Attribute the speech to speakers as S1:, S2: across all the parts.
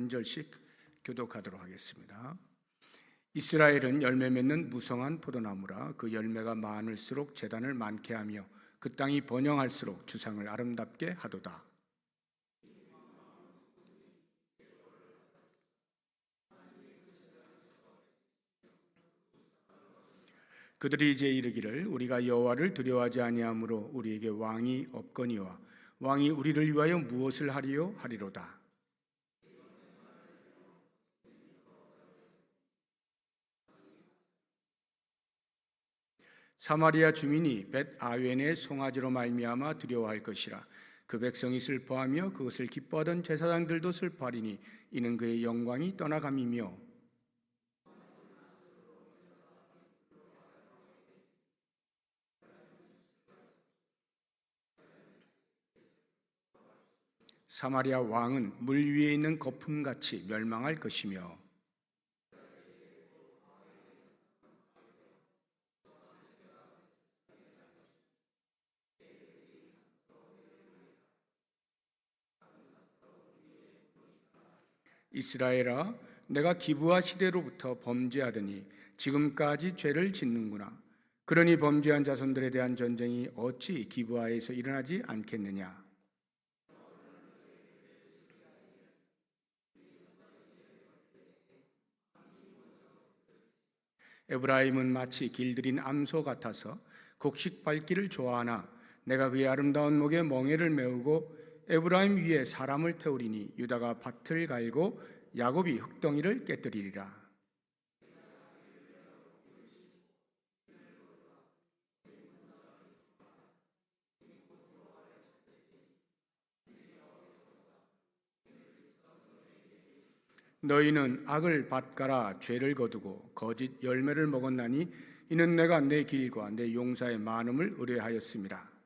S1: 한 절씩 교독하도록 하겠습니다. 이스라엘은 열매 맺는 무성한 포도나무라. 그 열매가 많을수록 재단을 많게 하며 그 땅이 번영할수록 주상을 아름답게 하도다. 그들이 이제 이르기를 우리가 여호와를 두려워하지 아니하므로 우리에게 왕이 없거니와 왕이 우리를 위하여 무엇을 하리요 하리로다. 사마리아 주민이 벳 아웬의 송아지로 말미암아 두려워할 것이라. 그 백성이 슬퍼하며 그것을 기뻐하던 제사장들도 슬퍼하리니 이는 그의 영광이 떠나감이며 사마리아 왕은 물 위에 있는 거품같이 멸망할 것이며 이스라엘아, 내가 기브아 시대로부터 범죄하더니 지금까지 죄를 짓는구나. 그러니 범죄한 자손들에 대한 전쟁이 어찌 기브아에서 일어나지 않겠느냐. 에브라임은 마치 길들인 암소 같아서 곡식 밟기를 좋아하나 내가 그의 아름다운 목에 멍에를 메우고 에브라임 위에 사람을 태우리니 유다가 밭을 갈고 야곱이 흙덩이를 깨뜨리리라. 너희는 악을 밭가라 죄를 거두고 거짓 열매를 먹었나니 이는 내가 내 길과 내 용사의 많음을 의뢰하였음이라.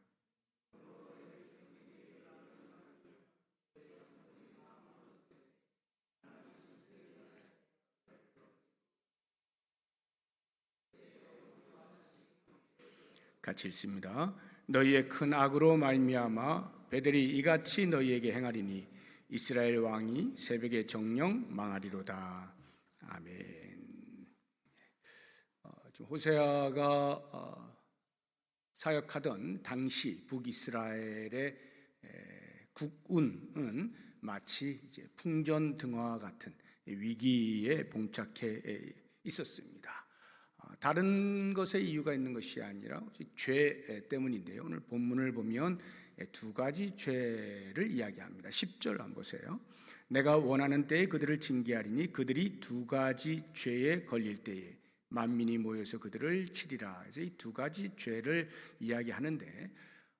S1: 같이 읽습니다. 너희의 큰 악으로 말미암아 베델이 이같이 너희에게 행하리니 이스라엘 왕이 새벽에 정령 망하리로다. 아멘. 호세아가 사역하던 당시 북이스라엘의 국운은 마치 이제 풍전등화 같은 위기에 봉착해 있었습니다. 다른 것에 이유가 있는 것이 아니라 죄 때문인데요. 오늘 본문을 보면 두 가지 죄를 이야기합니다. 10절 한번 보세요. 내가 원하는 때에 그들을 징계하리니 그들이 두 가지 죄에 걸릴 때에 만민이 모여서 그들을 치리라. 그래서 이 두 가지 죄를 이야기하는데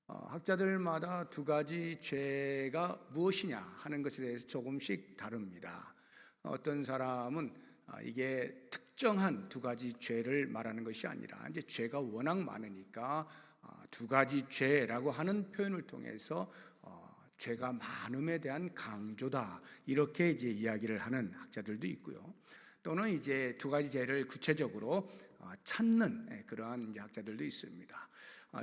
S1: 학자들마다 두 가지 죄가 무엇이냐 하는 것에 대해서 조금씩 다릅니다. 어떤 사람은 이게 특정한 두 가지 죄를 말하는 것이 아니라 이제 죄가 워낙 많으니까 두 가지 죄라고 하는 표현을 통해서 죄가 많음에 대한 강조다 이렇게 이제 이야기를 하는 학자들도 있고요. 또는 이제 두 가지 죄를 구체적으로 찾는 그러한 이제 학자들도 있습니다.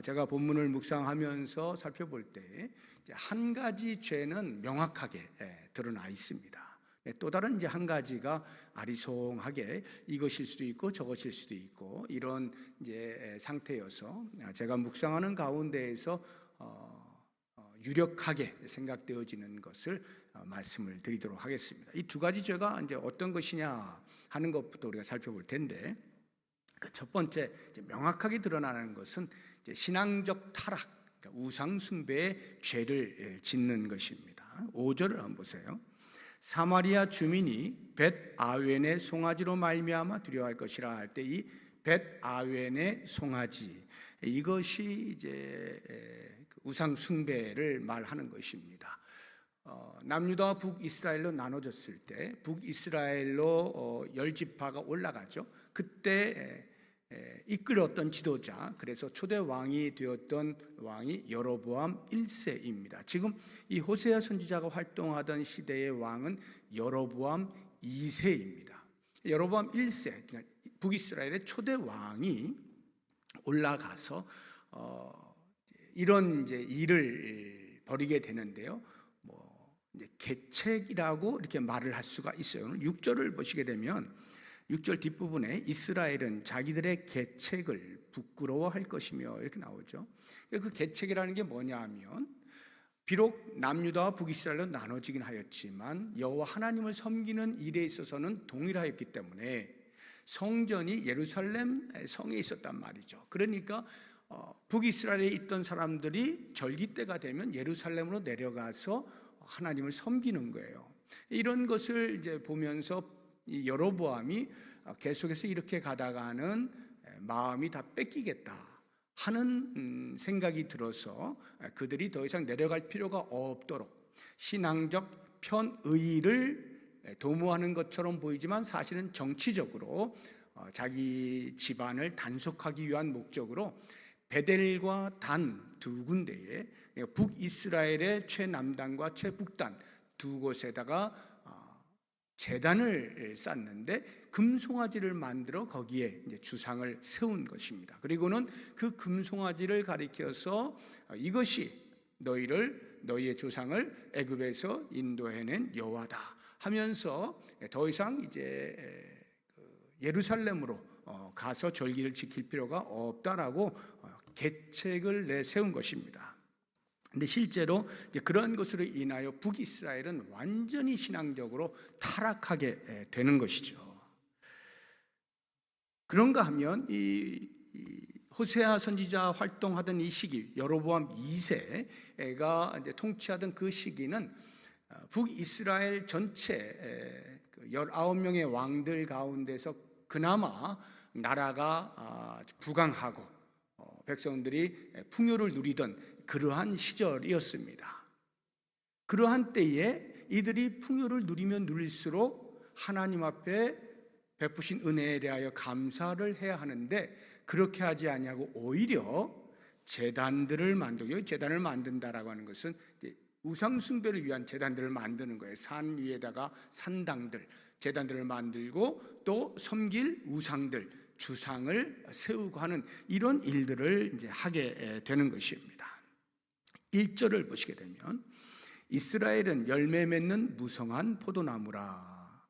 S1: 제가 본문을 묵상하면서 살펴볼 때 한 가지 죄는 명확하게 드러나 있습니다. 또 다른 이제 한 가지가 아리송하게 이것일 수도 있고 저것일 수도 있고 이런 이제 상태여서 제가 묵상하는 가운데에서 유력하게 생각되어지는 것을 말씀을 드리도록 하겠습니다. 이 두 가지 죄가 이제 어떤 것이냐 하는 것부터 우리가 살펴볼 텐데 그 첫 번째 이제 명확하게 드러나는 것은 이제 신앙적 타락, 우상 숭배의 죄를 짓는 것입니다. 5절을 한번 보세요. 사마리아 주민이 벳 아웬의 송아지로 말미암아 두려워할 것이라 할 때 이 벳 아웬의 송아지 이것이 이제 우상 숭배를 말하는 것입니다. 남유다와 북이스라엘로 나눠졌을 때 북이스라엘로 10지파가 올라가죠. 그때 이끌었던 지도자, 그래서 초대 왕이 되었던 왕이 여로보암 1세입니다. 지금 이 호세아 선지자가 활동하던 시대의 왕은 여로보암 2세입니다. 여로보암 1세, 그러니까 북이스라엘의 초대 왕이 올라가서 이런 이제 일을 벌이게 되는데요. 이제 계책이라고 이렇게 말을 할 수가 있어요. 오늘 6절을 보시게 되면 6절 뒷부분에 이스라엘은 자기들의 계책을 부끄러워할 것이며 이렇게 나오죠. 그 계책이라는 게 뭐냐 하면 비록 남유다와 북이스라엘로 나눠지긴 하였지만 여호와 하나님을 섬기는 일에 있어서는 동일하였기 때문에 성전이 예루살렘 성에 있었단 말이죠. 그러니까 북이스라엘에 있던 사람들이 절기 때가 되면 예루살렘으로 내려가서 하나님을 섬기는 거예요. 이런 것을 이제 보면서 이 여로보암이 계속해서 이렇게 가다가는 마음이 다 뺏기겠다 하는 생각이 들어서 그들이 더 이상 내려갈 필요가 없도록 신앙적 편의를 도모하는 것처럼 보이지만 사실은 정치적으로 자기 집안을 단속하기 위한 목적으로 베델과 단 두 군데에 북이스라엘의 최남단과 최북단 두 곳에다가 제단을 쌓는데 금송아지를 만들어 거기에 이제 주상을 세운 것입니다. 그리고는 그 금송아지를 가리켜서 이것이 너희의 조상을 애굽에서 인도해낸 여호와다 하면서 더 이상 이제 예루살렘으로 가서 절기를 지킬 필요가 없다라고 계책을 내세운 것입니다. 근데 실제로 이제 그런 것으로 인하여 북이스라엘은 완전히 신앙적으로 타락하게 되는 것이죠. 그런가 하면 이 호세아 선지자 활동하던 이 시기, 여로보암 2세가 이제 통치하던 그 시기는 북이스라엘 전체 19명의 왕들 가운데서 그나마 나라가 부강하고 백성들이 풍요를 누리던 그러한 시절이었습니다. 그러한 때에 이들이 풍요를 누리면 누릴수록 하나님 앞에 베푸신 은혜에 대하여 감사를 해야 하는데 그렇게 하지 아니하고 오히려 제단들을 만들고, 여기 제단을 만든다라고 하는 것은 우상 숭배를 위한 제단들을 만드는 거예요. 산 위에다가 산당들, 제단들을 만들고 또 섬길 우상들, 주상을 세우고 하는 이런 일들을 이제 하게 되는 것입니다. 1절을 보시게 되면 이스라엘은 열매 맺는 무성한 포도나무라.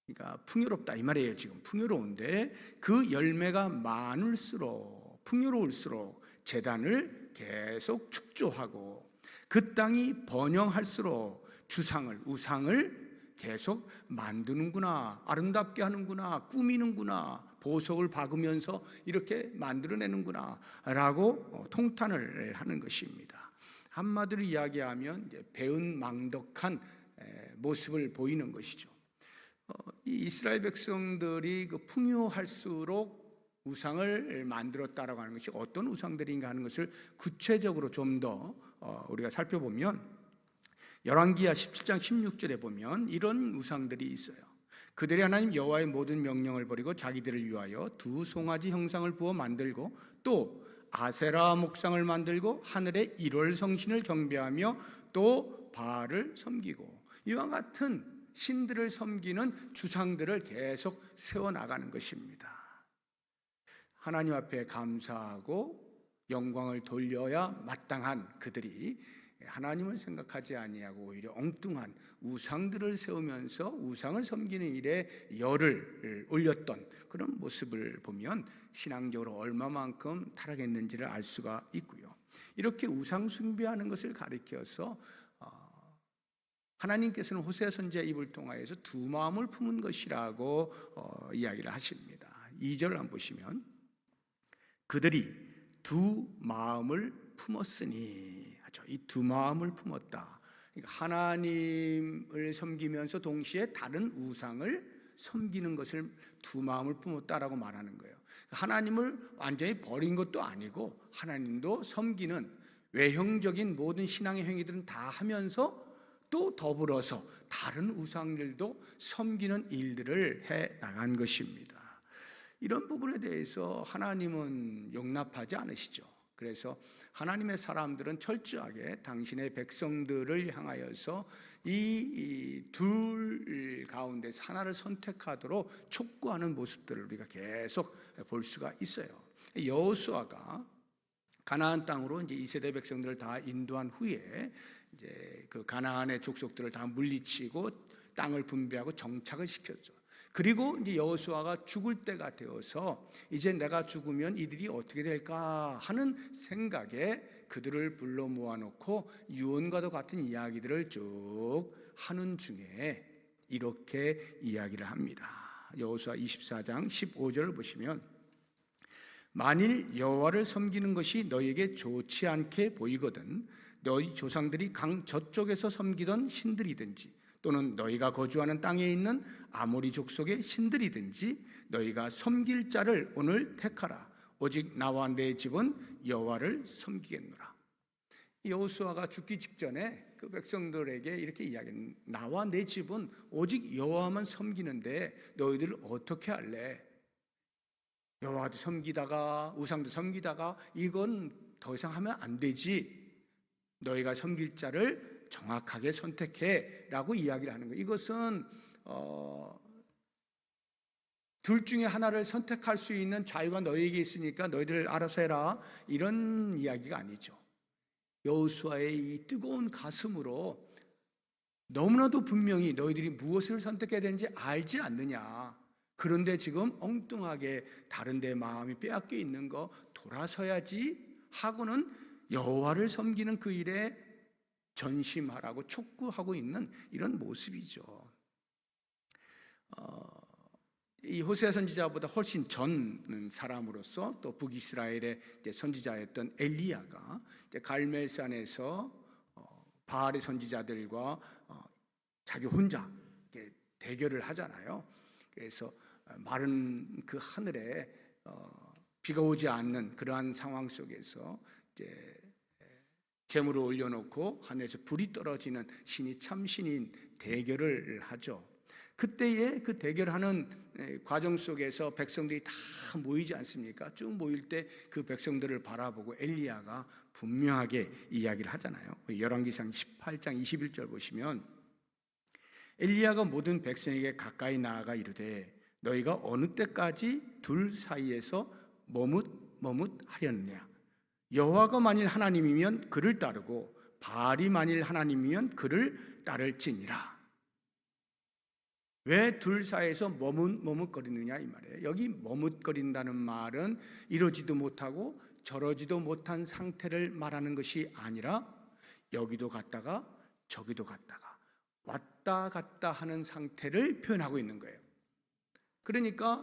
S1: 그러니까 풍요롭다 이 말이에요. 지금 풍요로운데 그 열매가 많을수록 풍요로울수록 제단을 계속 축조하고 그 땅이 번영할수록 주상을 우상을 계속 만드는구나, 아름답게 하는구나, 꾸미는구나, 보석을 박으면서 이렇게 만들어내는구나 라고 통탄을 하는 것입니다. 한마디로 이야기하면 이제 배은망덕한 모습을 보이는 것이죠. 이 이스라엘 백성들이 그 풍요할수록 우상을 만들었다라고 하는 것이 어떤 우상들인가 하는 것을 구체적으로 좀 더 우리가 살펴보면 열왕기하 17장 16절에 보면 이런 우상들이 있어요. 그들이 하나님 여호와의 모든 명령을 버리고 자기들을 위하여 두 송아지 형상을 부어 만들고 또 아세라 목상을 만들고 하늘의 일월 성신을 경배하며 또 바알을 섬기고 이와 같은 신들을 섬기는 주상들을 계속 세워나가는 것입니다. 하나님 앞에 감사하고 영광을 돌려야 마땅한 그들이 하나님을 생각하지 아니하고 오히려 엉뚱한 우상들을 세우면서 우상을 섬기는 일에 열을 올렸던 그런 모습을 보면 신앙적으로 얼마만큼 타락했는지를 알 수가 있고요. 이렇게 우상 숭배하는 것을 가리켜서 하나님께서는 호세아 선지자의 입을 통하여서 두 마음을 품은 것이라고 이야기를 하십니다. 2절을 한번 보시면 그들이 두 마음을 품었으니 하죠. 이 두 마음을 품었다. 그러니까 하나님을 섬기면서 동시에 다른 우상을 섬기는 것을 두 마음을 품었다라고 말하는 거예요. 하나님을 완전히 버린 것도 아니고 하나님도 섬기는 외형적인 모든 신앙의 행위들은 다 하면서 또 더불어서 다른 우상들도 섬기는 일들을 해 나간 것입니다. 이런 부분에 대해서 하나님은 용납하지 않으시죠. 그래서 하나님의 사람들은 철저하게 당신의 백성들을 향하여서 이 둘 가운데 하나를 선택하도록 촉구하는 모습들을 우리가 계속 볼 수가 있어요. 여호수아가 가나안 땅으로 이제 2세대 백성들을 다 인도한 후에 이제 그 가나안의 족속들을 다 물리치고 땅을 분배하고 정착을 시켰죠. 그리고 이제 여호수아가 죽을 때가 되어서 이제 내가 죽으면 이들이 어떻게 될까 하는 생각에 그들을 불러 모아놓고 유언과도 같은 이야기들을 쭉 하는 중에 이렇게 이야기를 합니다. 여호수아 24장 15절을 보시면 만일 여호와를 섬기는 것이 너희에게 좋지 않게 보이거든 너희 조상들이 강 저쪽에서 섬기던 신들이든지 또는 너희가 거주하는 땅에 있는 아모리 족속의 신들이든지 너희가 섬길 자를 오늘 택하라. 오직 나와 내 집은 여호와를 섬기겠노라. 여호수아가 죽기 직전에 그 백성들에게 이렇게 이야기합니다. 나와 내 집은 오직 여호와만 섬기는데 너희들 어떻게 할래? 여호와도 섬기다가 우상도 섬기다가 이건 더 이상 하면 안 되지. 너희가 섬길 자를 정확하게 선택해 라고 이야기를 하는 거예요. 이것은 둘 중에 하나를 선택할 수 있는 자유가 너희에게 있으니까 너희들 알아서 해라 이런 이야기가 아니죠. 여호수아의 이 뜨거운 가슴으로 너무나도 분명히 너희들이 무엇을 선택해야 되는지 알지 않느냐. 그런데 지금 엉뚱하게 다른 데 마음이 빼앗겨 있는 거 돌아서야지 하고는 여호와를 섬기는 그 일에 전심하라고 촉구하고 있는 이런 모습이죠. 이 호세아 선지자보다 훨씬 전 사람으로서 또 북이스라엘의 선지자였던 엘리야가 갈멜산에서 바알의 선지자들과 자기 혼자 대결을 하잖아요. 그래서 마른 그 하늘에 비가 오지 않는 그러한 상황 속에서 이제 제물을 올려놓고 하늘에서 불이 떨어지는 신이 참신인 대결을 하죠. 그때의 그 대결하는 과정 속에서 백성들이 다 모이지 않습니까? 쭉 모일 때 그 백성들을 바라보고 엘리야가 분명하게 이야기를 하잖아요. 열왕기상 18장 21절 보시면 엘리야가 모든 백성에게 가까이 나아가 이르되 너희가 어느 때까지 둘 사이에서 머뭇하려느냐? 여호와가 만일 하나님이면 그를 따르고 바알이 만일 하나님이면 그를 따를지니라. 왜 둘 사이에서 머뭇거리느냐 이 말이에요. 여기 머뭇거린다는 말은 이러지도 못하고 저러지도 못한 상태를 말하는 것이 아니라 여기도 갔다가 저기도 갔다가 왔다 갔다 하는 상태를 표현하고 있는 거예요. 그러니까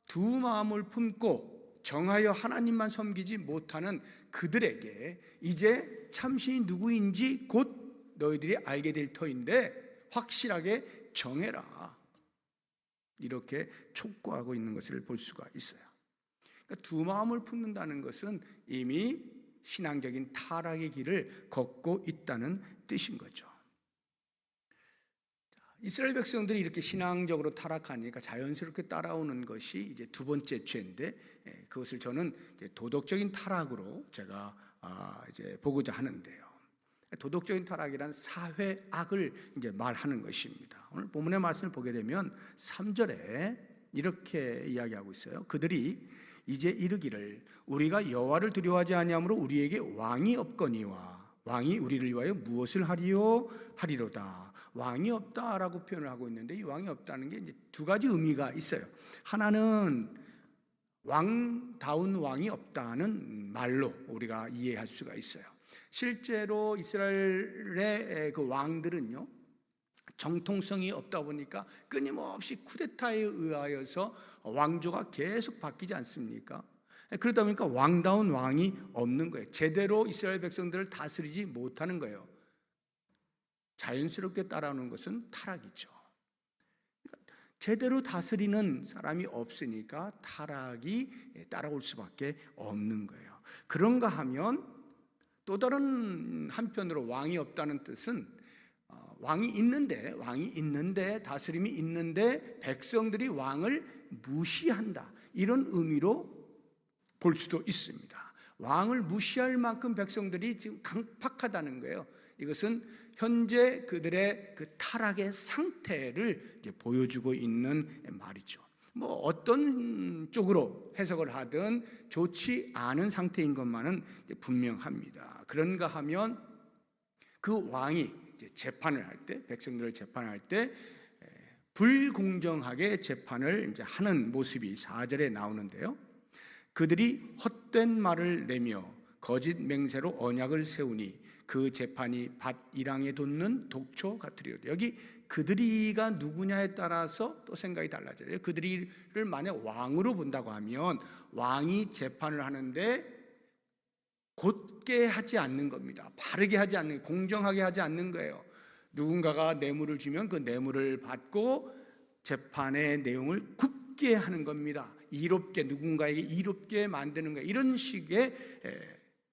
S1: 두 마음을 품고 정하여 하나님만 섬기지 못하는 그들에게 이제 참신이 누구인지 곧 너희들이 알게 될 터인데 확실하게 정해라. 이렇게 촉구하고 있는 것을 볼 수가 있어요. 그러니까 두 마음을 품는다는 것은 이미 신앙적인 타락의 길을 걷고 있다는 뜻인 거죠. 이스라엘 백성들이 이렇게 신앙적으로 타락하니까 자연스럽게 따라오는 것이 이제 두 번째 죄인데 그것을 저는 도덕적인 타락으로 제가 이제 보고자 하는데요. 도덕적인 타락이란 사회 악을 이제 말하는 것입니다. 오늘 본문의 말씀을 보게 되면 3절에 이렇게 이야기하고 있어요. 그들이 이제 이르기를 우리가 여호와를 두려워하지 아니하므로 우리에게 왕이 없거니와 왕이 우리를 위하여 무엇을 하리요 하리로다. 왕이 없다라고 표현을 하고 있는데 이 왕이 없다는 게 이제 두 가지 의미가 있어요. 하나는 왕다운 왕이 없다는 말로 우리가 이해할 수가 있어요. 실제로 이스라엘의 그 왕들은요 정통성이 없다 보니까 끊임없이 쿠데타에 의하여서 왕조가 계속 바뀌지 않습니까? 그러다 보니까 왕다운 왕이 없는 거예요. 제대로 이스라엘 백성들을 다스리지 못하는 거예요. 자연스럽게 따라오는 것은 타락이죠. 제대로 다스리는 사람이 없으니까 타락이 따라올 수밖에 없는 거예요. 그런가 하면 또 다른 한편으로 왕이 없다는 뜻은 왕이 있는데 다스림이 있는데 백성들이 왕을 무시한다 이런 의미로 볼 수도 있습니다. 왕을 무시할 만큼 백성들이 지금 강팍하다는 거예요. 이것은 현재 그들의 그 타락의 상태를 이제 보여주고 있는 말이죠. 뭐 어떤 쪽으로 해석을 하든 좋지 않은 상태인 것만은 분명합니다. 그런가 하면 그 왕이 이제 재판을 할 때, 백성들을 재판할 때 불공정하게 재판을 이제 하는 모습이 4절에 나오는데요. 그들이 헛된 말을 내며 거짓 맹세로 언약을 세우니 그 재판이 밭 이랑에 돋는 독초 같으리로다. 여기 그들이가 누구냐에 따라서 또 생각이 달라져요. 그들이를 만약 왕으로 본다고 하면 왕이 재판을 하는데 곧게 하지 않는 겁니다. 바르게 하지 않는, 공정하게 하지 않는 거예요. 누군가가 뇌물을 주면 그 뇌물을 받고 재판의 내용을 굽게 하는 겁니다. 이롭게, 누군가에게 이롭게 만드는 거예요. 이런 식의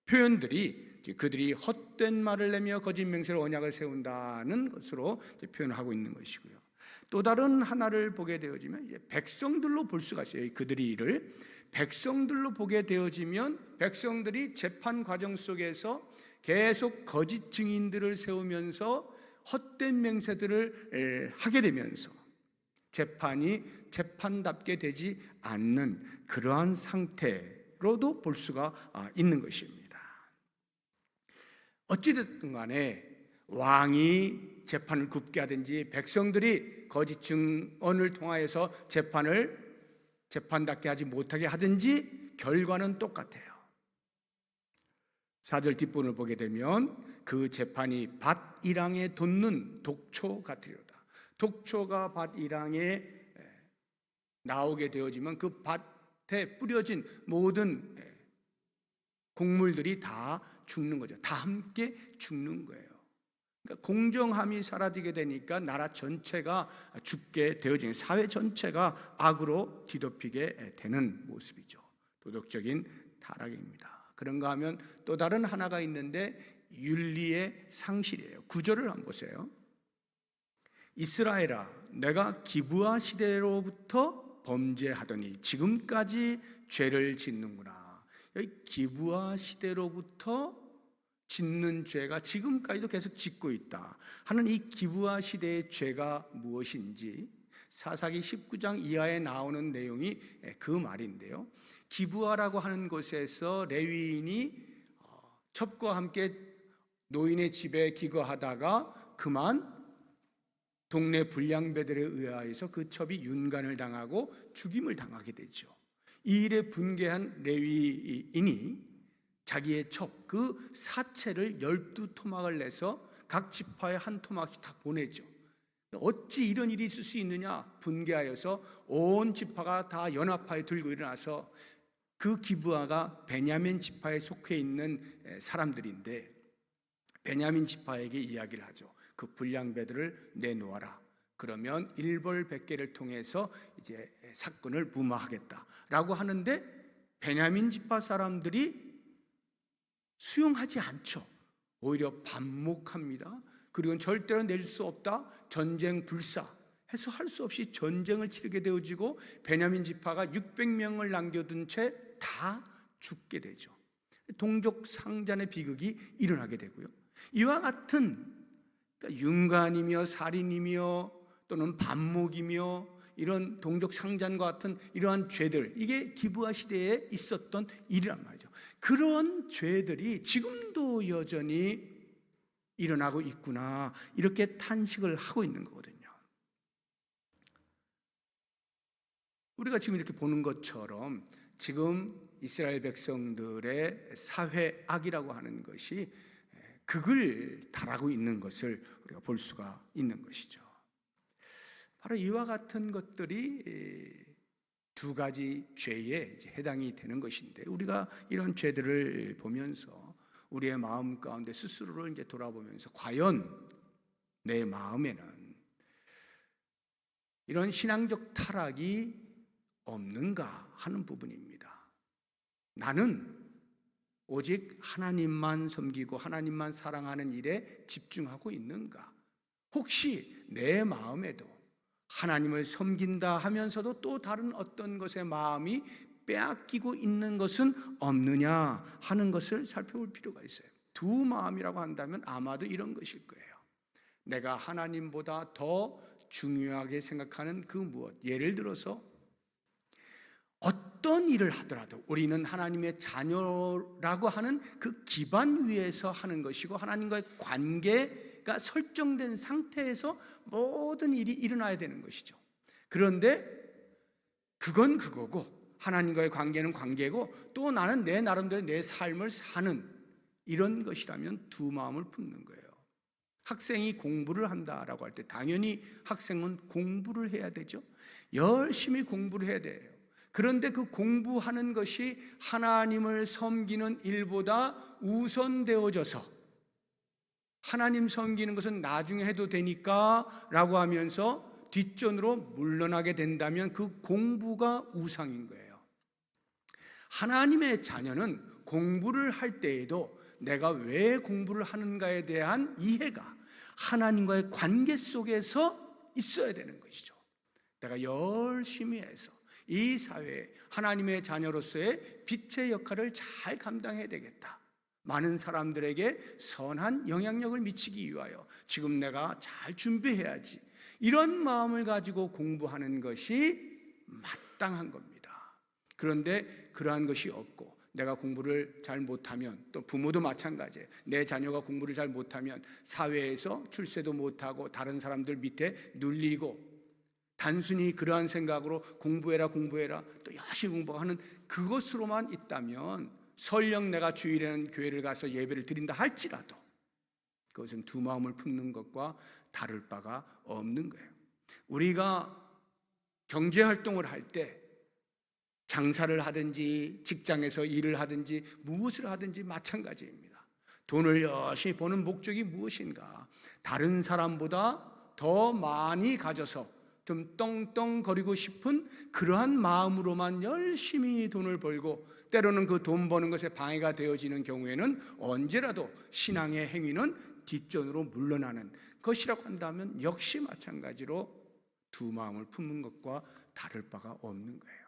S1: 표현들이 그들이 헛된 말을 내며 거짓 맹세로 언약을 세운다는 것으로 표현하고 있는 것이고요. 또 다른 하나를 보게 되어지면 백성들로 볼 수가 있어요. 그들이를 백성들로 보게 되어지면 백성들이 재판 과정 속에서 계속 거짓 증인들을 세우면서 헛된 맹세들을 하게 되면서 재판이 재판답게 되지 않는 그러한 상태로도 볼 수가 있는 것입니다. 어찌됐든 간에 왕이 재판을 굽게 하든지 백성들이 거짓 증언을 통하여서 재판을 재판답게 하지 못하게 하든지 결과는 똑같아요. 4절 뒷부분을 보게 되면 그 재판이 밭 이랑에 돋는 독초 같으리로다. 독초가 밭 이랑에 나오게 되어지면 그 밭에 뿌려진 모든 곡물들이 다 죽는 거죠. 다 함께 죽는 거예요. 그러니까 공정함이 사라지게 되니까 나라 전체가 죽게 되어지는, 사회 전체가 악으로 뒤덮이게 되는 모습이죠. 도덕적인 타락입니다. 그런가 하면 또 다른 하나가 있는데 윤리의 상실이에요. 9절을 한번 보세요. 이스라엘아, 내가 기브아 시대로부터 범죄하더니 지금까지 죄를 짓는구나. 여기 기브아 시대로부터 짓는 죄가 지금까지도 계속 짓고 있다 하는 이 기브아 시대의 죄가 무엇인지 사사기 19장 이하에 나오는 내용이 그 말인데요. 기브아라고 하는 곳에서 레위인이 첩과 함께 노인의 집에 기거하다가 그만 동네 불량배들에 의하여서 그 첩이 윤간을 당하고 죽임을 당하게 되죠. 이 일에 분개한 레위인이 자기의 첩, 그 사체를 12토막을 내서 각 지파에 한 토막씩 다 보내죠. 어찌 이런 일이 있을 수 있느냐? 분개하여서 온 지파가 다 연합하여 들고 일어나서 그 기브아가 베냐민 지파에 속해 있는 사람들인데 베냐민 지파에게 이야기를 하죠. 그 불량배들을 내놓아라. 그러면 일벌백계를 통해서 이제 사건을 무마하겠다라고 하는데 베냐민 지파 사람들이 수용하지 않죠. 오히려 반목합니다. 그리고 절대로 내줄 수 없다. 전쟁 불사 해서 할 수 없이 전쟁을 치르게 되어지고 베냐민 지파가 600명을 남겨둔 채 다 죽게 되죠. 동족 상잔의 비극이 일어나게 되고요. 이와 같은 윤관이며 살인이며 또는 반목이며 이런 동족 상잔과 같은 이러한 죄들, 이게 기브아 시대에 있었던 일이란 말이죠. 그런 죄들이 지금도 여전히 일어나고 있구나, 이렇게 탄식을 하고 있는 거거든요. 우리가 지금 이렇게 보는 것처럼 지금 이스라엘 백성들의 사회악이라고 하는 것이 극을 달하고 있는 것을 우리가 볼 수가 있는 것이죠. 바로 이와 같은 것들이 두 가지 죄에 해당이 되는 것인데, 우리가 이런 죄들을 보면서 우리의 마음 가운데 스스로를 이제 돌아보면서 과연 내 마음에는 이런 신앙적 타락이 없는가 하는 부분입니다. 나는 오직 하나님만 섬기고 하나님만 사랑하는 일에 집중하고 있는가? 혹시 내 마음에도 하나님을 섬긴다 하면서도 또 다른 어떤 것에 마음이 빼앗기고 있는 것은 없느냐 하는 것을 살펴볼 필요가 있어요. 두 마음이라고 한다면 아마도 이런 것일 거예요. 내가 하나님보다 더 중요하게 생각하는 그 무엇, 예를 들어서 어떤 일을 하더라도 우리는 하나님의 자녀라고 하는 그 기반 위에서 하는 것이고, 하나님과의 관계가 설정된 상태에서 모든 일이 일어나야 되는 것이죠. 그런데 그건 그거고, 하나님과의 관계는 관계고, 또 나는 내 나름대로 내 삶을 사는 이런 것이라면 두 마음을 품는 거예요. 학생이 공부를 한다라고 할 때 당연히 학생은 공부를 해야 되죠. 열심히 공부를 해야 돼요. 그런데 그 공부하는 것이 하나님을 섬기는 일보다 우선되어져서, 하나님 섬기는 것은 나중에 해도 되니까 라고 하면서 뒷전으로 물러나게 된다면 그 공부가 우상인 거예요. 하나님의 자녀는 공부를 할 때에도 내가 왜 공부를 하는가에 대한 이해가 하나님과의 관계 속에서 있어야 되는 것이죠. 내가 열심히 해서 이 사회에 하나님의 자녀로서의 빛의 역할을 잘 감당해야 되겠다. 많은 사람들에게 선한 영향력을 미치기 위하여 지금 내가 잘 준비해야지. 이런 마음을 가지고 공부하는 것이 마땅한 겁니다. 그런데 그러한 것이 없고, 내가 공부를 잘 못하면, 또 부모도 마찬가지예요. 내 자녀가 공부를 잘 못하면 사회에서 출세도 못하고 다른 사람들 밑에 눌리고, 단순히 그러한 생각으로 공부해라 또 열심히 공부하는 그것으로만 있다면, 설령 내가 주일에는 교회를 가서 예배를 드린다 할지라도 그것은 두 마음을 품는 것과 다를 바가 없는 거예요. 우리가 경제활동을 할 때 장사를 하든지 직장에서 일을 하든지 무엇을 하든지 마찬가지입니다. 돈을 열심히 버는 목적이 무엇인가? 다른 사람보다 더 많이 가져서 좀 떵떵거리고 싶은 그러한 마음으로만 열심히 돈을 벌고, 때로는 그 돈 버는 것에 방해가 되어지는 경우에는 언제라도 신앙의 행위는 뒷전으로 물러나는 것이라고 한다면 역시 마찬가지로 두 마음을 품는 것과 다를 바가 없는 거예요.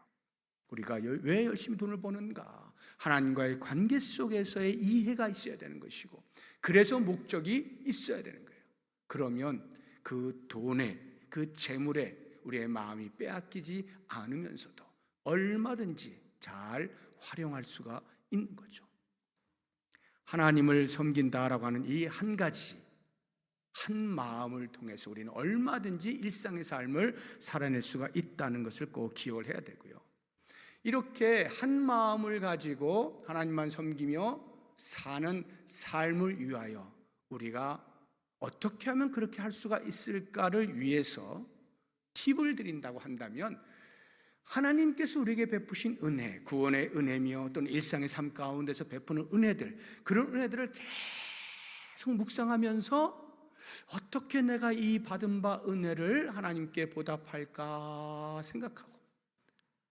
S1: 우리가 왜 열심히 돈을 버는가? 하나님과의 관계 속에서의 이해가 있어야 되는 것이고, 그래서 목적이 있어야 되는 거예요. 그러면 그 돈에, 그 재물에 우리의 마음이 빼앗기지 않으면서도 얼마든지 잘 활용할 수가 있는 거죠. 하나님을 섬긴다라고 하는 이 한 가지, 한 마음을 통해서 우리는 얼마든지 일상의 삶을 살아낼 수가 있다는 것을 꼭 기억을 해야 되고요. 이렇게 한 마음을 가지고 하나님만 섬기며 사는 삶을 위하여 우리가 어떻게 하면 그렇게 할 수가 있을까를 위해서 팁을 드린다고 한다면, 하나님께서 우리에게 베푸신 은혜, 구원의 은혜며 또는 일상의 삶 가운데서 베푸는 은혜들, 그런 은혜들을 계속 묵상하면서 어떻게 내가 이 받은 바 은혜를 하나님께 보답할까 생각하고,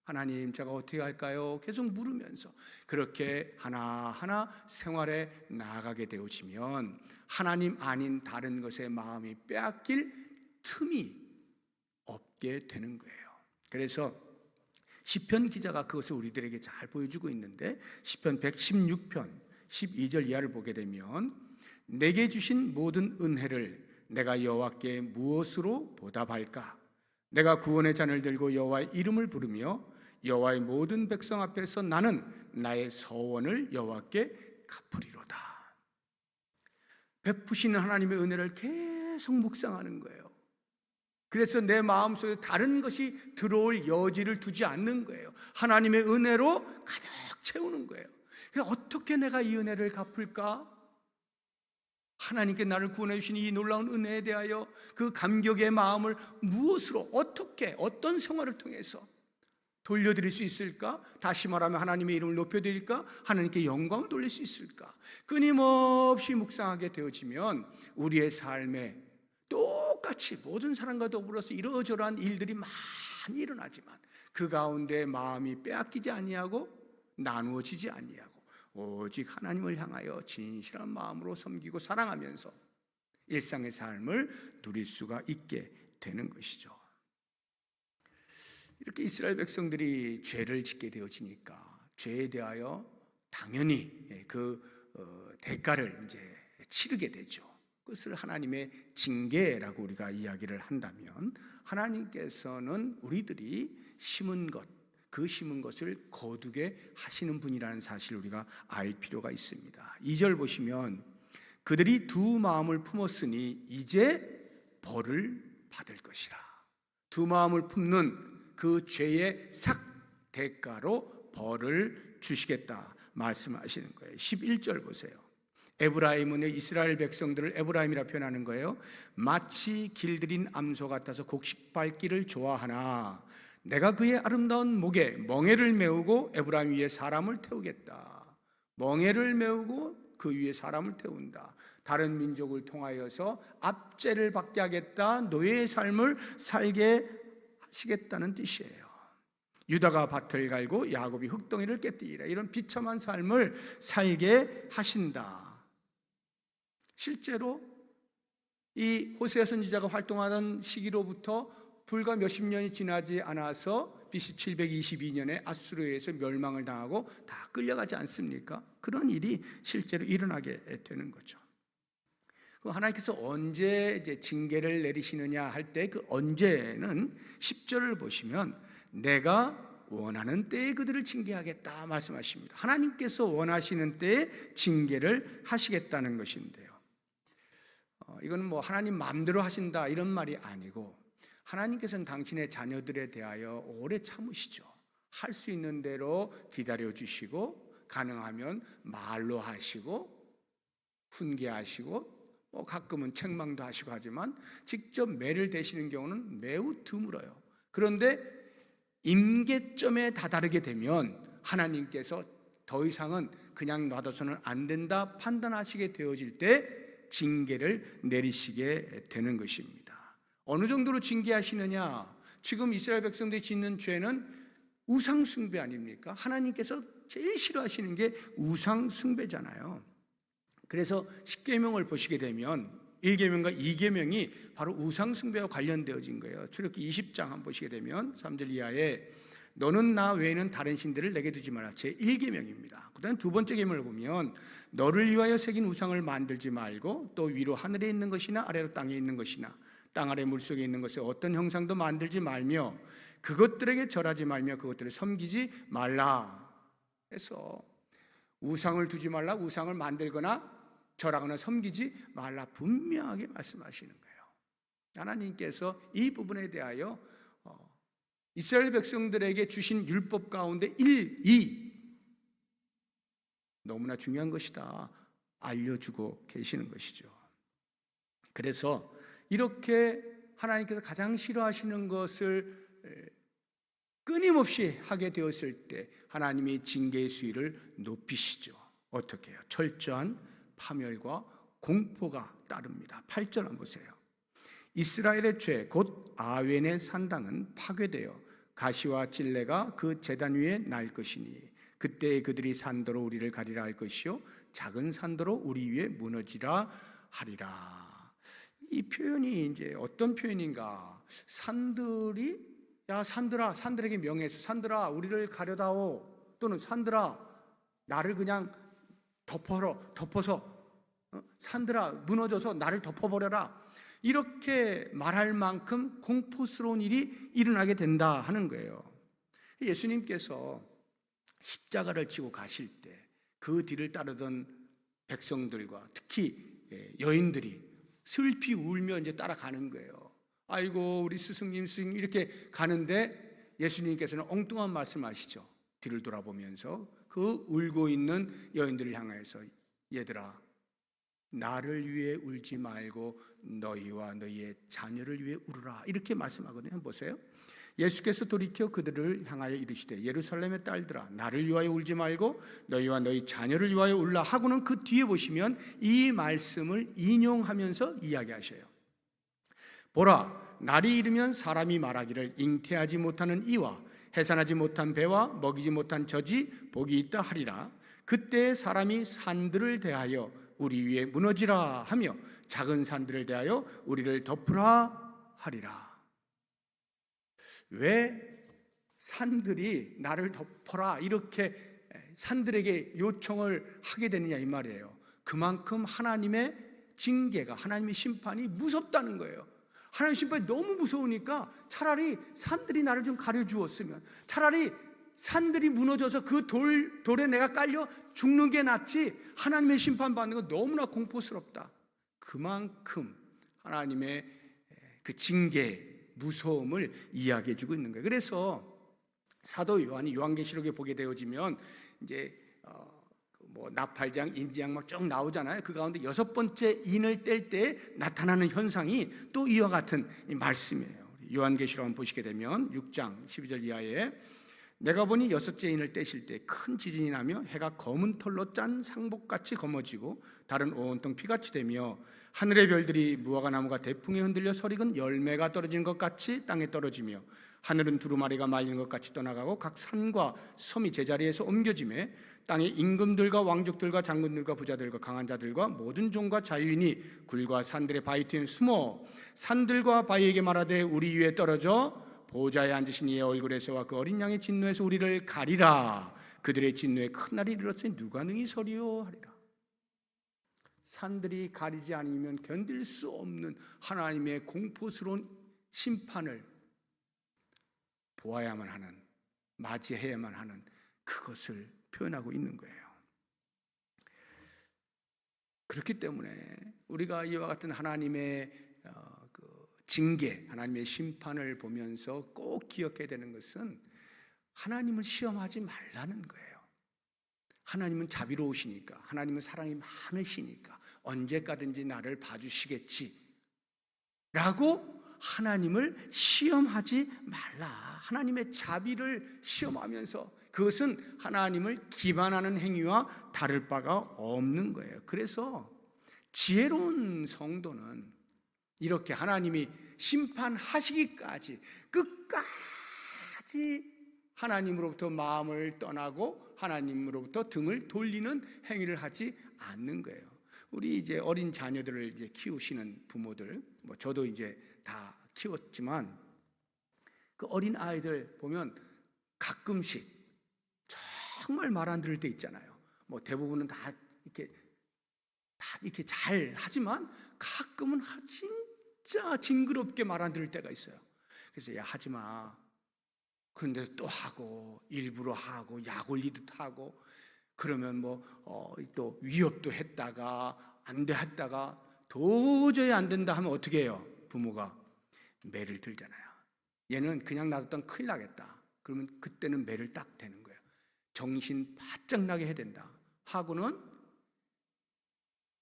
S1: 하나님 제가 어떻게 할까요? 계속 물으면서 그렇게 하나하나 생활에 나아가게 되어지면 하나님 아닌 다른 것에 마음이 빼앗길 틈이 없게 되는 거예요. 그래서 시편 기자가 그것을 우리들에게 잘 보여주고 있는데, 시편 116편 12절 이하를 보게 되면, 내게 주신 모든 은혜를 내가 여호와께 무엇으로 보답할까? 내가 구원의 잔을 들고 여호와의 이름을 부르며 여호와의 모든 백성 앞에서 나는 나의 서원을 여호와께 갚으리로다. 베푸시는 하나님의 은혜를 계속 묵상하는 거예요. 그래서 내 마음속에 다른 것이 들어올 여지를 두지 않는 거예요. 하나님의 은혜로 가득 채우는 거예요. 어떻게 내가 이 은혜를 갚을까? 하나님께 나를 구원해 주신 이 놀라운 은혜에 대하여 그 감격의 마음을 무엇으로, 어떻게, 어떤 생활을 통해서 돌려드릴 수 있을까? 다시 말하면 하나님의 이름을 높여드릴까? 하나님께 영광을 돌릴 수 있을까? 끊임없이 묵상하게 되어지면 우리의 삶에 똑같이 모든 사람과 더불어서 이러저러한 일들이 많이 일어나지만 그 가운데 마음이 빼앗기지 아니하고 나누어지지 아니하고 오직 하나님을 향하여 진실한 마음으로 섬기고 사랑하면서 일상의 삶을 누릴 수가 있게 되는 것이죠. 이렇게 이스라엘 백성들이 죄를 짓게 되어지니까 죄에 대하여 당연히 그 대가를 이제 치르게 되죠. 그것을 하나님의 징계라고 우리가 이야기를 한다면, 하나님께서는 우리들이 심은 것, 그 심은 것을 거두게 하시는 분이라는 사실을 우리가 알 필요가 있습니다. 2절 보시면 그들이 두 마음을 품었으니 이제 벌을 받을 것이라. 두 마음을 품는 그 죄의 삭 대가로 벌을 주시겠다 말씀하시는 거예요. 11절 보세요. 에브라임은 이스라엘 백성들을 에브라임이라 표현하는 거예요. 마치 길들인 암소 같아서 곡식 밟기를 좋아하나 내가 그의 아름다운 목에 멍에를 메우고 에브라임 위에 사람을 태우겠다. 멍에를 메우고 그 위에 사람을 태운다. 다른 민족을 통하여서 압제를 받게 하겠다. 노예의 삶을 살게 하시겠다는 뜻이에요. 유다가 밭을 갈고 야곱이 흙덩이를 깨뜨리라. 이런 비참한 삶을 살게 하신다. 실제로 이 호세아 선지자가 활동하던 시기로부터 불과 몇십 년이 지나지 않아서 BC 722년에 아수르에서 멸망을 당하고 다 끌려가지 않습니까? 그런 일이 실제로 일어나게 되는 거죠. 하나님께서 언제 이제 징계를 내리시느냐 할 때 그 언제는 10절을 보시면 내가 원하는 때에 그들을 징계하겠다 말씀하십니다. 하나님께서 원하시는 때에 징계를 하시겠다는 것인데요. 이건 뭐 하나님 마음대로 하신다 이런 말이 아니고 하나님께서는 당신의 자녀들에 대하여 오래 참으시죠. 할 수 있는 대로 기다려 주시고 가능하면 말로 하시고 훈계하시고 가끔은 책망도 하시고 하지만 직접 매를 대시는 경우는 매우 드물어요. 그런데 임계점에 다다르게 되면 하나님께서 더 이상은 그냥 놔둬서는 안 된다 판단하시게 되어질 때 징계를 내리시게 되는 것입니다. 어느 정도로 징계하시느냐? 지금 이스라엘 백성들이 짓는 죄는 우상 숭배 아닙니까? 하나님께서 제일 싫어하시는 게 우상 숭배잖아요. 그래서 10계명을 보시게 되면 1계명과 2계명이 바로 우상 숭배와 관련되어진 거예요. 출애굽기 20장 한번 보시게 되면 3절 이하에 너는 나 외에는 다른 신들을 내게 두지 마라. 제 1계명입니다. 그다음 두 번째 계명을 보면 너를 위하여 새긴 우상을 만들지 말고 또 위로 하늘에 있는 것이나 아래로 땅에 있는 것이나 땅 아래 물속에 있는 것에 어떤 형상도 만들지 말며 그것들에게 절하지 말며 그것들을 섬기지 말라 해서 우상을 두지 말라, 우상을 만들거나 절하거나 섬기지 말라 분명하게 말씀하시는 거예요. 하나님께서 이 부분에 대하여 이스라엘 백성들에게 주신 율법 가운데 1, 2 너무나 중요한 것이다 알려주고 계시는 것이죠. 그래서 이렇게 하나님께서 가장 싫어하시는 것을 끊임없이 하게 되었을 때 하나님이 징계의 수위를 높이시죠. 어떻게 해요? 철저한 파멸과 공포가 따릅니다. 8절 한번 보세요. 이스라엘의 죄 곧 아웬의 산당은 파괴되어 가시와 찔레가 그 제단 위에 날 것이니 그때 그들이 산더로 우리를 가리라 할 것이요 작은 산더로 우리 위에 무너지라 하리라. 이 표현이 이제 어떤 표현인가? 산들이 야 산들아, 산들에게 명해서 산들아 우리를 가려다오, 또는 산들아 나를 그냥 덮어서 산들아 무너져서 나를 덮어버려라, 이렇게 말할 만큼 공포스러운 일이 일어나게 된다 하는 거예요. 예수님께서 십자가를 지고 가실 때 그 뒤를 따르던 백성들과 특히 여인들이 슬피 울며 이제 따라가는 거예요. 아이고 우리 스승님 이렇게 가는데 예수님께서는 엉뚱한 말씀하시죠. 뒤를 돌아보면서 그 울고 있는 여인들을 향해서 얘들아 나를 위해 울지 말고 너희와 너희의 자녀를 위해 울으라, 이렇게 말씀하거든요. 보세요. 예수께서 돌이켜 그들을 향하여 이르시되 예루살렘의 딸들아 나를 위하여 울지 말고 너희와 너희 자녀를 위하여 울라 하고는 그 뒤에 보시면 이 말씀을 인용하면서 이야기하셔요. 보라 날이 이르면 사람이 말하기를 잉태하지 못하는 이와 해산하지 못한 배와 먹이지 못한 젖이 복이 있다 하리라. 그때 사람이 산들을 대하여 우리 위에 무너지라 하며 작은 산들을 대하여 우리를 덮으라 하리라. 왜 산들이 나를 덮어라 이렇게 산들에게 요청을 하게 되느냐 이 말이에요. 그만큼 하나님의 징계가, 하나님의 심판이 무섭다는 거예요. 하나님의 심판이 너무 무서우니까 차라리 산들이 나를 좀 가려주었으면, 차라리 산들이 무너져서 그 돌에 내가 깔려 죽는 게 낫지 하나님의 심판받는 건 너무나 공포스럽다. 그만큼 하나님의 그 징계, 무서움을 이야기해 주고 있는 거예요. 그래서 사도 요한이 요한계시록에 보게 되어지면 이제 뭐 나팔장, 인지양 막 쭉 나오잖아요. 그 가운데 6번째 인을 뗄 때 나타나는 현상이 또 이와 같은 말씀이에요. 요한계시록 한번 보시게 되면 6장 12절 이하에 내가 보니 6째 인을 떼실 때 큰 지진이 나며 해가 검은 털로 짠 상복같이 검어지고 달은 온통 피같이 되며 하늘의 별들이 무화과 나무가 대풍에 흔들려 서리건 열매가 떨어지는 것 같이 땅에 떨어지며 하늘은 두루마리가 말리는 것 같이 떠나가고 각 산과 섬이 제자리에서 옮겨지매 땅의 임금들과 왕족들과 장군들과 부자들과 강한 자들과 모든 종과 자유인이 굴과 산들의 바위 뒤에 숨어 산들과 바위에게 말하되 우리 위에 떨어져 보좌에 앉으신 이의 얼굴에서와 그 어린 양의 진노에서 우리를 가리라. 그들의 진노에 큰 날이 이르렀으니 누가 능히 서리요 하리라. 산들이 가리지 않으면 견딜 수 없는 하나님의 공포스러운 심판을 보아야만 하는, 맞이해야만 하는 그것을 표현하고 있는 거예요. 그렇기 때문에 우리가 이와 같은 하나님의 징계, 하나님의 심판을 보면서 꼭 기억해야 되는 것은 하나님을 시험하지 말라는 거예요. 하나님은 자비로우시니까, 하나님은 사랑이 많으시니까 언제까든지 나를 봐주시겠지 라고 하나님을 시험하지 말라. 하나님의 자비를 시험하면서 그것은 하나님을 기만하는 행위와 다를 바가 없는 거예요. 그래서 지혜로운 성도는 이렇게 하나님이 심판하시기까지 끝까지 하나님으로부터 마음을 떠나고 하나님으로부터 등을 돌리는 행위를 하지 않는 거예요. 우리 이제 어린 자녀들을 이제 키우시는 부모들, 뭐 저도 이제 다 키웠지만 그 어린 아이들 보면 가끔씩 정말 말 안 들을 때 있잖아요. 뭐 대부분은 다 이렇게 잘 하지만 가끔은 진짜 징그럽게 말 안 들을 때가 있어요. 그래서 야 하지 마. 그런데 또 하고 일부러 하고 약 올리듯 하고 그러면 뭐 또 위협도 했다가 안 돼 했다가 도저히 안 된다 하면 어떻게 해요? 부모가 매를 들잖아요. 얘는 그냥 놔뒀던 큰일 나겠다. 그러면 그때는 매를 딱 대는 거예요. 정신 바짝 나게 해야 된다 하고는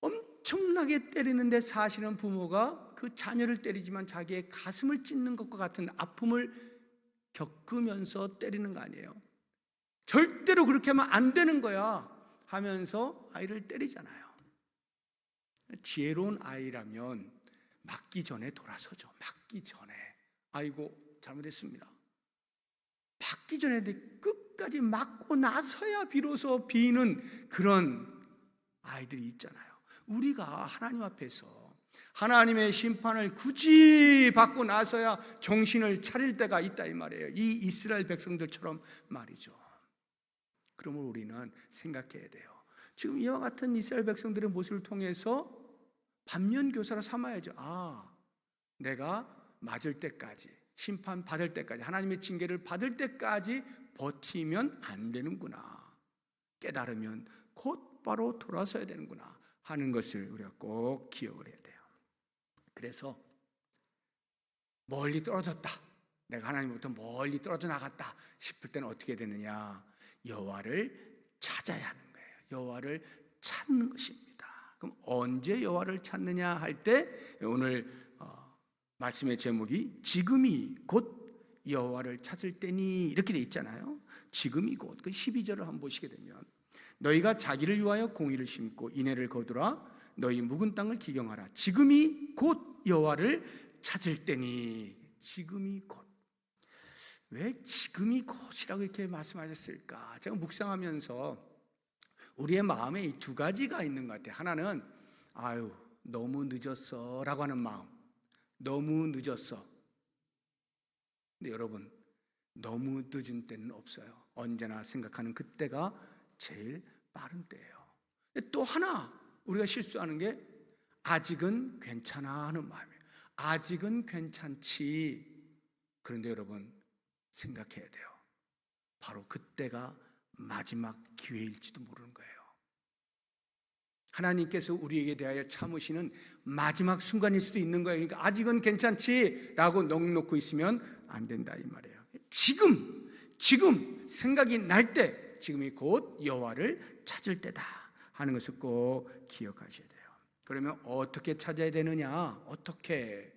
S1: 엄청나게 때리는데 사실은 부모가 그 자녀를 때리지만 자기의 가슴을 찢는 것과 같은 아픔을 겪으면서 때리는 거 아니에요. 절대로 그렇게 하면 안 되는 거야 하면서 아이를 때리잖아요. 지혜로운 아이라면 맞기 전에 돌아서죠. 맞기 전에 아이고 잘못했습니다. 맞기 전에 끝까지 맞고 나서야 비로소 비는 그런 아이들이 있잖아요. 우리가 하나님 앞에서 하나님의 심판을 굳이 받고 나서야 정신을 차릴 때가 있다 이 말이에요. 이 이스라엘 백성들처럼 말이죠. 그러면 우리는 생각해야 돼요. 지금 이와 같은 이스라엘 백성들의 모습을 통해서 반면교사로 삼아야죠. 아, 내가 맞을 때까지, 심판 받을 때까지, 하나님의 징계를 받을 때까지 버티면 안 되는구나. 깨달으면 곧바로 돌아서야 되는구나 하는 것을 우리가 꼭 기억을 해야 돼요. 그래서 멀리 떨어졌다, 내가 하나님부터 멀리 떨어져 나갔다 싶을 때는 어떻게 되느냐? 여호와를 찾아야 하는 거예요. 여호와를 찾는 것입니다. 그럼 언제 여호와를 찾느냐 할 때 오늘 말씀의 제목이 지금이 곧 여호와를 찾을 때니 이렇게 돼 있잖아요. 지금이 곧. 그 12절을 한번 보시게 되면 너희가 자기를 위하여 공의를 심고 인애를 거두라. 너희 묵은 땅을 기경하라. 지금이 곧 여호와를 찾을 때니. 지금이 곧. 왜 지금이 곧이라고 이렇게 말씀하셨을까? 제가 묵상하면서 우리의 마음에 이 두 가지가 있는 것 같아요. 하나는 아유 너무 늦었어 라고 하는 마음. 너무 늦었어. 근데 여러분 너무 늦은 때는 없어요. 언제나 생각하는 그때가 제일 빠른 때예요. 또 하나 우리가 실수하는 게 아직은 괜찮아 하는 마음이에요. 아직은 괜찮지. 그런데 여러분 생각해야 돼요. 바로 그때가 마지막 기회일지도 모르는 거예요. 하나님께서 우리에게 대하여 참으시는 마지막 순간일 수도 있는 거예요. 그러니까 아직은 괜찮지 라고 넋놓고 있으면 안 된다 이 말이에요. 지금 생각이 날 때, 지금이 곧 여호와를 찾을 때다 하는 것을 꼭 기억하셔야 돼요. 그러면 어떻게 찾아야 되느냐? 어떻게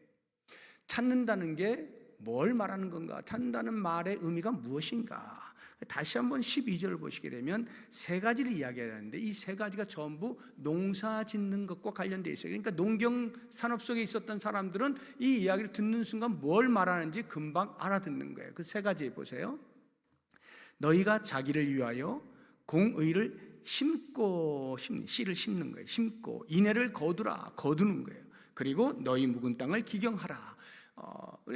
S1: 찾는다는 게 뭘 말하는 건가? 찾는다는 말의 의미가 무엇인가? 다시 한번 12절을 보시게 되면 세 가지를 이야기하는데 이 세 가지가 전부 농사 짓는 것과 관련되어 있어요. 그러니까 농경 산업 속에 있었던 사람들은 이 이야기를 듣는 순간 뭘 말하는지 금방 알아듣는 거예요. 그 세 가지 보세요. 너희가 자기를 위하여 공의를 심고 씨를 심는 거예요. 심고 인애를 거두는 거예요. 그리고 너희 묵은 땅을 기경하라.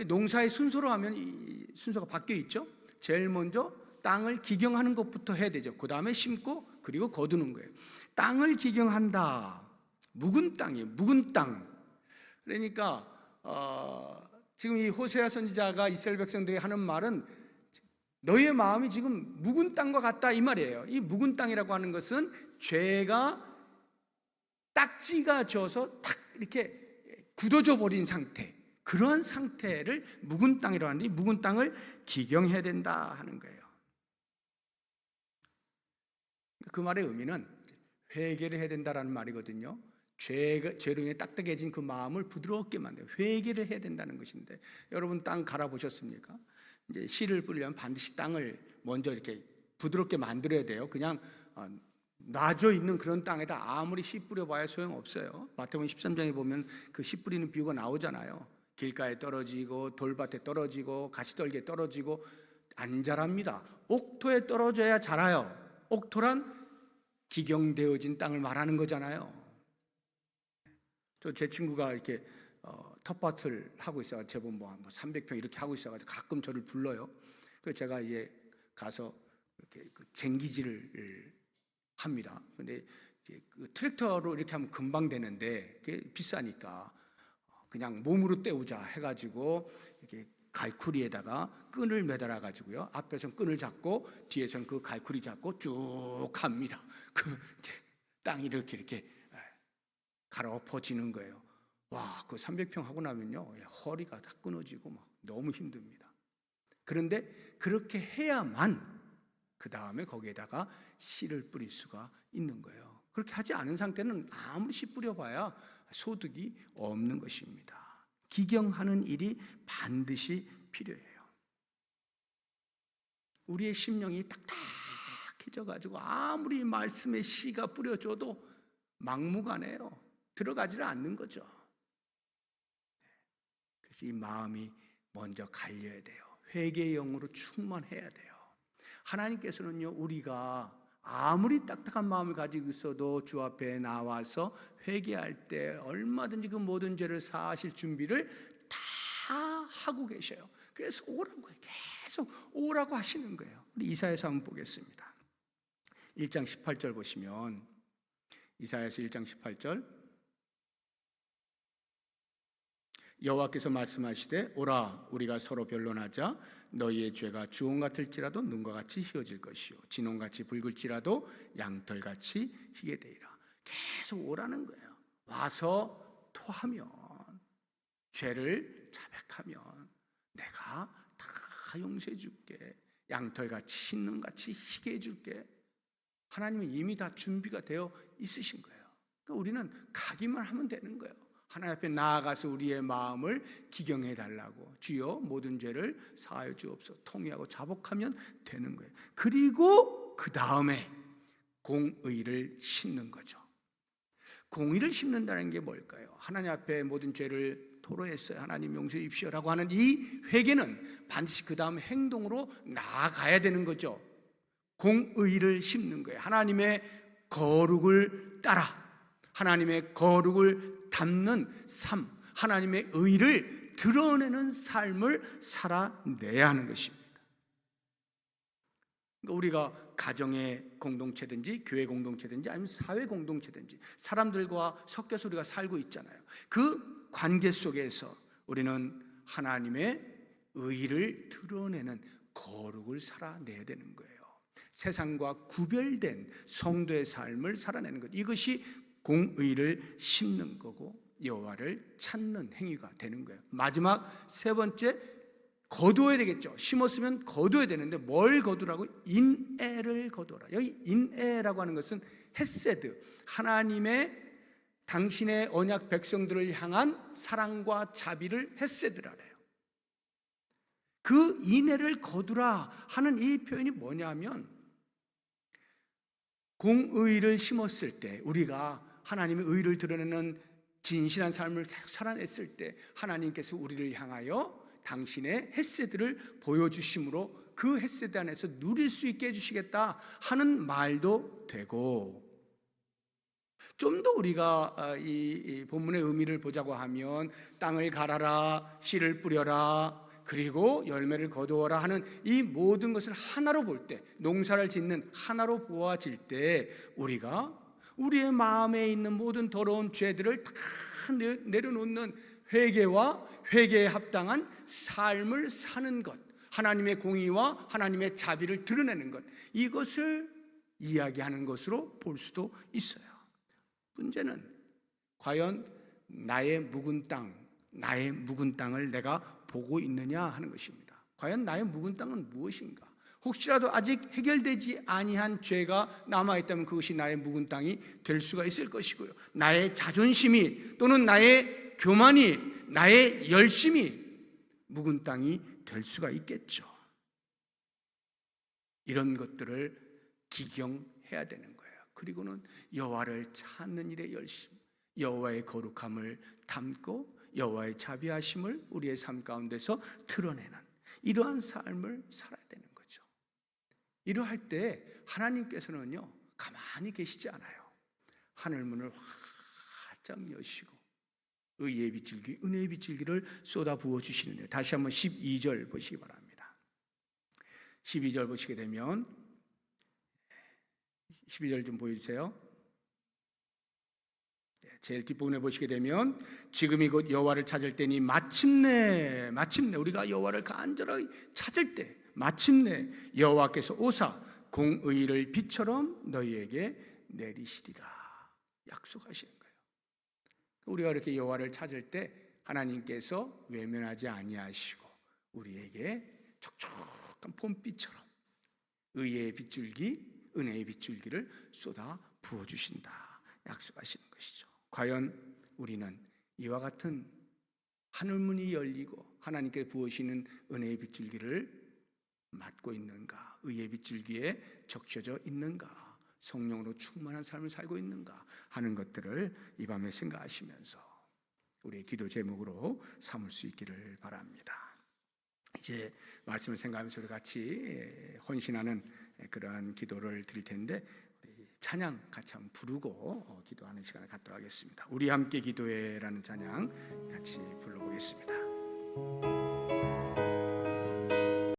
S1: 농사의 순서로 하면 이 순서가 바뀌어 있죠. 제일 먼저 땅을 기경하는 것부터 해야 되죠. 그 다음에 심고 그리고 거두는 거예요. 땅을 기경한다. 묵은 땅이에요. 묵은 땅. 그러니까 지금 이 호세아 선지자가 이스라엘 백성들이 하는 말은 너희의 마음이 지금 묵은 땅과 같다 이 말이에요. 이 묵은 땅이라고 하는 것은 죄가 딱지가 져서 탁 이렇게 굳어져 버린 상태, 그러한 상태를 묵은 땅이라고 하는데 이 묵은 땅을 기경해야 된다 하는 거예요. 그 말의 의미는 회개를 해야 된다라는 말이거든요. 죄로 인해 딱딱해진 그 마음을 부드럽게 만들어요. 회개를 해야 된다는 것인데, 여러분 땅 갈아보셨습니까? 이제 씨를 뿌리려면 반드시 땅을 먼저 이렇게 부드럽게 만들어야 돼요. 그냥 놔져 있는 그런 땅에다 아무리 씨 뿌려봐야 소용없어요. 마태복음 13장에 보면 그 씨 뿌리는 비유가 나오잖아요. 길가에 떨어지고 돌밭에 떨어지고 가시떨기에 떨어지고 안 자랍니다. 옥토에 떨어져야 자라요. 옥토란 기경되어진 땅을 말하는 거잖아요. 제 친구가 이렇게 텃밭을 하고 있어요. 제법 뭐 300평 이렇게 하고 있어가지고 가끔 저를 불러요. 그 제가 이제 가서 이렇게 쟁기질을 합니다. 근데 이제 그 트랙터로 이렇게 하면 금방 되는데 그게 비싸니까 그냥 몸으로 때우자 해가지고 이렇게 갈쿠리에다가 끈을 매달아 가지고요. 앞에서는 끈을 잡고 뒤에서는 그 갈쿠리 잡고 쭉 갑니다. 그 땅이 이렇게 갈아엎어지는 거예요. 와, 그 300평 하고 나면요, 허리가 다 끊어지고 막 너무 힘듭니다. 그런데 그렇게 해야만 그 다음에 거기에다가 씨를 뿌릴 수가 있는 거예요. 그렇게 하지 않은 상태는 아무리 씨 뿌려봐야 소득이 없는 것입니다. 기경하는 일이 반드시 필요해요. 우리의 심령이 딱딱해져 가지고 아무리 말씀에 씨가 뿌려줘도 막무가내요. 들어가지를 않는 거죠. 그래서 이 마음이 먼저 갈려야 돼요. 회개의 영으로 충만해야 돼요. 하나님께서는요, 우리가 아무리 딱딱한 마음을 가지고 있어도 주 앞에 나와서 회개할 때 얼마든지 그 모든 죄를 사하실 준비를 다 하고 계셔요. 그래서 오라고 해요. 계속 오라고 하시는 거예요. 우리 이사야서 한번 보겠습니다. 1장 18절 보시면, 이사야서 1장 18절, 여호와께서 말씀하시되 오라 우리가 서로 변론하자. 너희의 죄가 주홍 같을지라도 눈과 같이 희어질 것이요 진홍같이 붉을지라도 양털같이 희게 되리라. 계속 오라는 거예요. 와서 토하면, 죄를 자백하면 내가 다 용서해 줄게. 양털같이 흰눈같이 희게 해줄게. 하나님은 이미 다 준비가 되어 있으신 거예요. 그러니까 우리는 가기만 하면 되는 거예요. 하나님 앞에 나아가서 우리의 마음을 기경해 달라고, 주여 모든 죄를 사하여 주옵소서 통회하고 자복하면 되는 거예요. 그리고 그 다음에 공의를 심는 거죠. 공의를 심는다는 게 뭘까요? 하나님 앞에 모든 죄를 토로했어요. 하나님 용서해 주십시오라고 하는 이 회개는 반드시 그 다음 행동으로 나아가야 되는 거죠. 공의를 심는 거예요. 하나님의 거룩을 따라 하나님의 거룩을 담는 삶, 하나님의 의를 드러내는 삶을 살아내야 하는 것입니다. 그러니까 우리가 가정의 공동체든지 교회 공동체든지 아니면 사회 공동체든지 사람들과 섞여서 우리가 살고 있잖아요. 그 관계 속에서 우리는 하나님의 의를 드러내는 거룩을 살아내야 되는 거예요. 세상과 구별된 성도의 삶을 살아내는 것, 이것이 공의를 심는 거고 여호와를 찾는 행위가 되는 거예요. 마지막 세 번째, 거두어야 되겠죠. 심었으면 거두어야 되는데 뭘 거두라고? 인애를 거두어라. 여기 인애라고 하는 것은 헤세드, 하나님의 당신의 언약 백성들을 향한 사랑과 자비를 헤세드라 해요. 그 인애를 거두라 하는 이 표현이 뭐냐면, 공의를 심었을 때, 우리가 하나님의 의를 드러내는 진실한 삶을 계속 살아냈을 때 하나님께서 우리를 향하여 당신의 헤세드를 보여주심으로 그 헤세드 안에서 누릴 수 있게 해주시겠다 하는 말도 되고, 좀 더 우리가 이 본문의 의미를 보자고 하면 땅을 갈아라, 씨를 뿌려라, 그리고 열매를 거두어라 하는 이 모든 것을 하나로 볼 때, 농사를 짓는 하나로 보아질 때 우리가 우리의 마음에 있는 모든 더러운 죄들을 다 내려놓는 회개와 회개에 합당한 삶을 사는 것, 하나님의 공의와 하나님의 자비를 드러내는 것, 이것을 이야기하는 것으로 볼 수도 있어요. 문제는 과연 나의 묵은 땅을 내가 보고 있느냐 하는 것입니다. 과연 나의 묵은 땅은 무엇인가? 혹시라도 아직 해결되지 아니한 죄가 남아있다면 그것이 나의 묵은 땅이 될 수가 있을 것이고요, 나의 자존심이 또는 나의 교만이, 나의 열심이 묵은 땅이 될 수가 있겠죠. 이런 것들을 기경해야 되는 거예요. 그리고는 여호와를 찾는 일에 열심, 여호와의 거룩함을 담고 여호와의 자비하심을 우리의 삶 가운데서 드러내는 이러한 삶을 살아야 되는 거죠. 이러할 때 하나님께서는요, 가만히 계시지 않아요. 하늘문을 활짝 여시고 의의 빗줄기, 은혜의 빗줄기를 쏟아 부어 주시는데요. 다시 한번 12절 보시기 바랍니다. 12절 보시게 되면, 12절 좀 보여주세요. 제일 뒷부분에 보시게 되면, 지금이 곧 여호와를 찾을 때니 마침내 우리가 여호와를 간절하게 찾을 때 마침내 여호와께서 오사 공의를 빛처럼 너희에게 내리시리라 약속하시는 거예요. 우리가 이렇게 여호와를 찾을 때 하나님께서 외면하지 아니하시고 우리에게 촉촉한 봄비처럼 의의 빗줄기, 은혜의 빗줄기를 쏟아 부어주신다 약속하시는 것이죠. 과연 우리는 이와 같은 하늘문이 열리고 하나님께 부으시는 은혜의 빗줄기를 맡고 있는가? 의의 빗줄기에 적셔져 있는가? 성령으로 충만한 삶을 살고 있는가? 하는 것들을 이 밤에 생각하시면서 우리의 기도 제목으로 삼을 수 있기를 바랍니다. 이제 말씀을 생각하면서 우리 같이 헌신하는 그러한 기도를 드릴 텐데, 찬양 같이 한번 부르고 기도하는 시간을 갖도록 하겠습니다. 우리 함께 기도해라는 찬양 같이 불러보겠습니다.